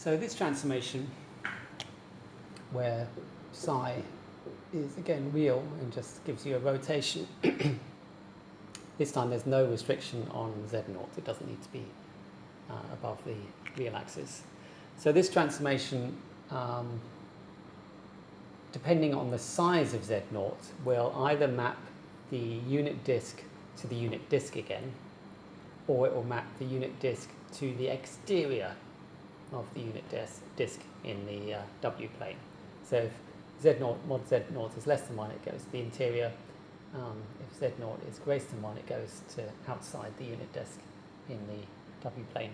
So this transformation, where psi is again real and just gives you a rotation, this time there's no restriction on z naught. It doesn't need to be above the real axis. So this transformation, depending on the size of z naught, will either map the unit disk to the unit disk again, or it will map the unit disk to the exterior of the unit disk in the W plane. So if mod z naught is less than 1, it goes to the interior. If z naught is greater than 1, it goes to outside the unit disk in the W plane.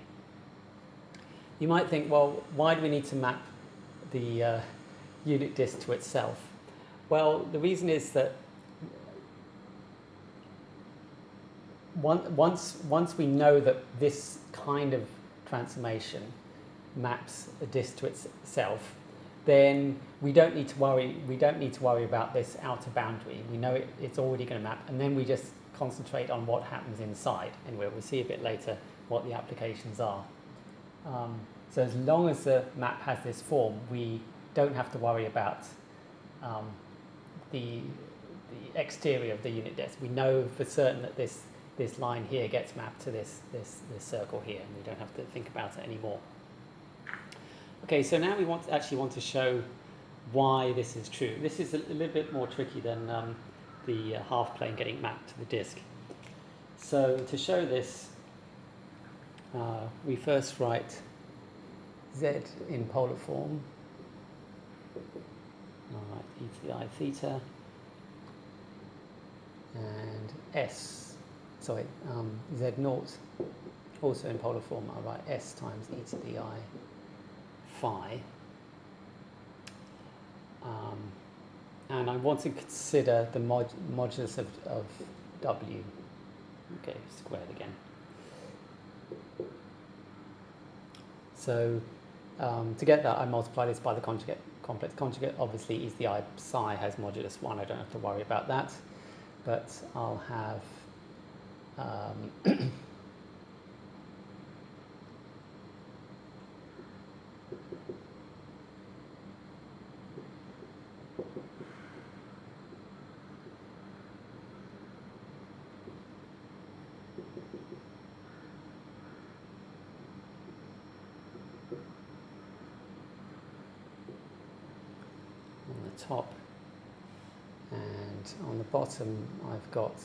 You might think, well, why do we need to map the unit disk to itself? Well, the reason is that once we know that this kind of transformation maps a disk to itself, then we don't need to worry about this outer boundary. We know it's already going to map, and then we just concentrate on what happens inside, and we'll see a bit later what the applications are. So as long as the map has this form, we don't have to worry about the exterior of the unit disk. We know for certain that this line here gets mapped to this circle here, and we don't have to think about it anymore. Okay, so now we actually want to show why this is true. This is a little bit more tricky than the half plane getting mapped to the disk. So to show this, we first write z in polar form. All right, e to the I theta, and z naught, also in polar form. I write s times e to the I phi. And I want to consider the modulus of w. Okay, squared again. So to get that, I multiply this by the conjugate. Complex conjugate, obviously, e to the I psi has modulus 1. I don't have to worry about that. But I'll have on the top, and on the bottom I've got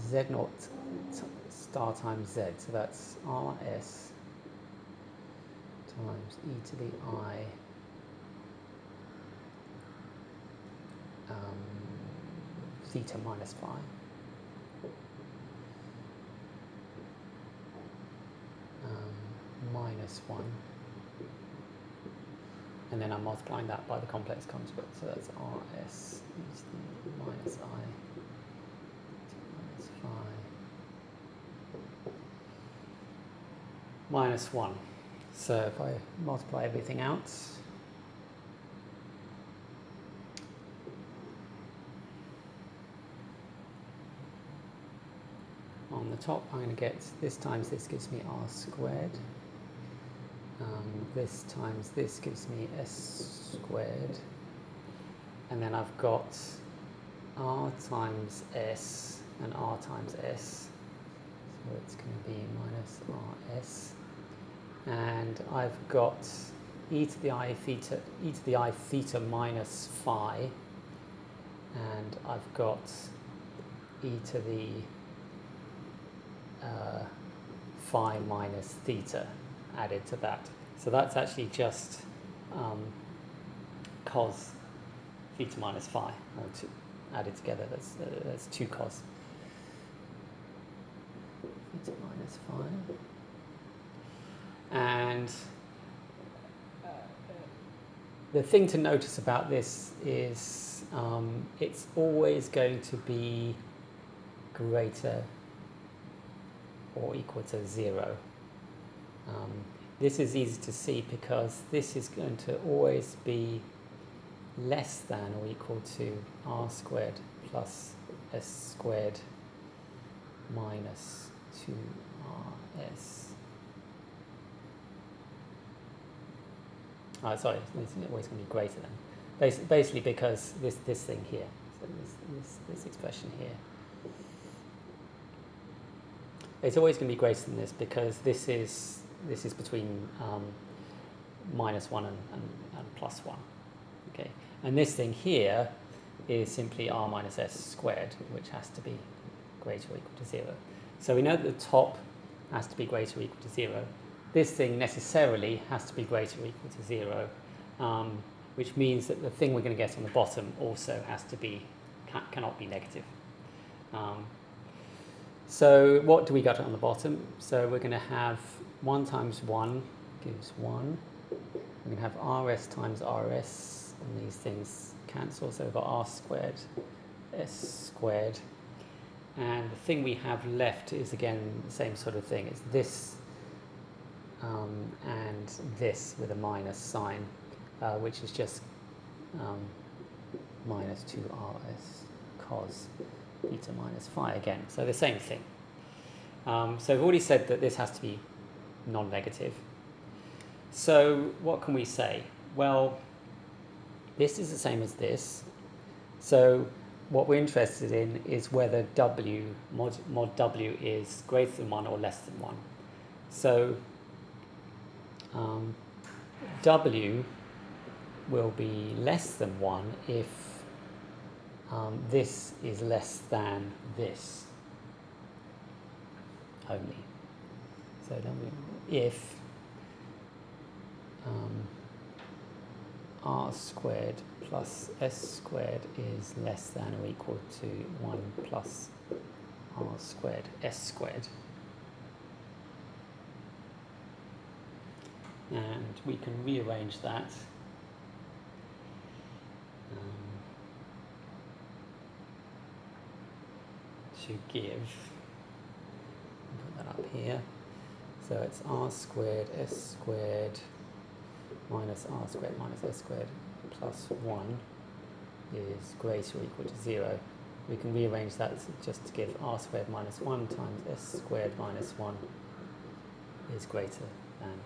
z naught star times z, so that's rs times e to the I theta minus phi. Minus 1. And then I'm multiplying that by the complex conjugate, so that's rs e to the minus I minus phi minus 1. So if I multiply everything out, on the top I'm going to get this times this gives me r squared. This times this gives me s squared. And then I've got r times s and r times s. So it's going to be minus rs. And I've got e to the I theta minus phi. And I've got e to the phi minus theta added to that. So that's actually just cos theta minus phi, or two added together. That's 2 cos theta minus phi. And the thing to notice about this is it's always going to be greater or equal to 0. This is easy to see because this is going to always be less than or equal to r squared plus s squared minus 2rs sorry, it's always going to be greater than. Basically because this thing here, so this expression here, it's always going to be greater than this because this is between -1 and +1. Okay, and this thing here is simply r minus s squared, which has to be greater or equal to 0. So we know that the top has to be greater or equal to 0. This thing necessarily has to be greater or equal to 0, which means that the thing we're going to get on the bottom also has to be, cannot be negative. So what do we got on the bottom? So we're going to have 1 times 1 gives 1. We're going to have rs times rs, and these things cancel, so we've got r squared, s squared. And the thing we have left is, again, the same sort of thing. It's this and this with a minus sign, which is just minus 2rs cos theta minus phi again. So the same thing. So we've already said that this has to be non-negative. So what can we say? Well, this is the same as this. So what we're interested in is whether w, mod w, is greater than 1 or less than 1. So w will be less than 1 if this is less than this only. So if r squared plus s squared is less than or equal to 1 plus r squared s squared. And we can rearrange that to give, put that up here, so it's r squared s squared minus r squared minus s squared plus 1 is greater or equal to 0. We can rearrange that just to give r squared minus 1 times s squared minus 1 is greater than.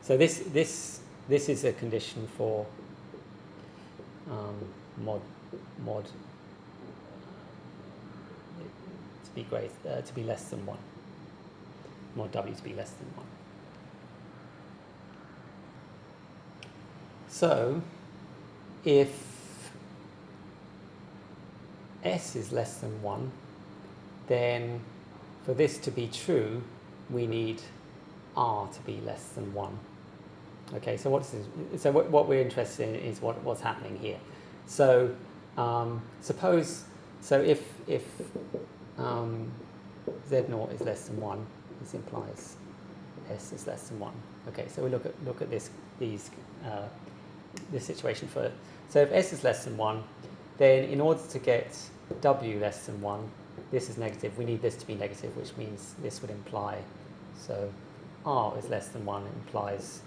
So this is a condition for mod to be to be less than 1. Mod w to be less than 1. So if s is less than 1, then for this to be true, we need r to be less than 1. Okay, so what we're interested in is what's happening here. So suppose, so if z0 is less than 1, this implies s is less than 1. Okay, so we look at this situation first. So if s is less than 1, then in order to get w less than 1, this is negative, we need this to be negative, which means this would imply, so r is less than 1 implies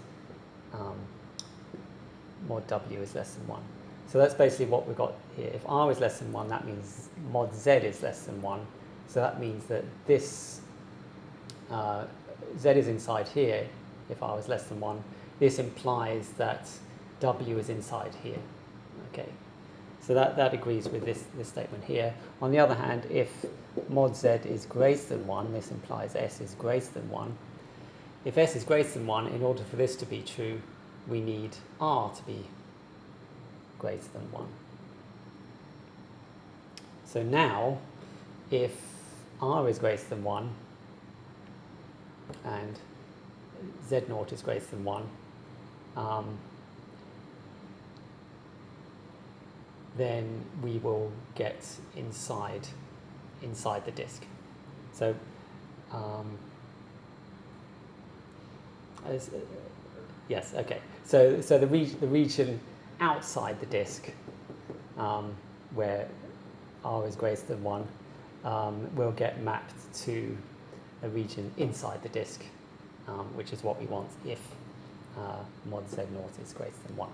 mod w is less than 1. So that's basically what we've got here. If r is less than 1, that means mod z is less than 1. So that means that this z is inside here if r is less than 1. This implies that w is inside here. Okay, so that agrees with this statement here. On the other hand, if mod z is greater than 1, this implies s is greater than 1. If s is greater than 1, in order for this to be true, we need r to be greater than 1. So now, if r is greater than 1 and z0 is greater than 1, then we will get inside the disk. So yes, okay. So the region outside the disk, where r is greater than 1, will get mapped to a region inside the disk, which is what we want if mod z0 is greater than 1.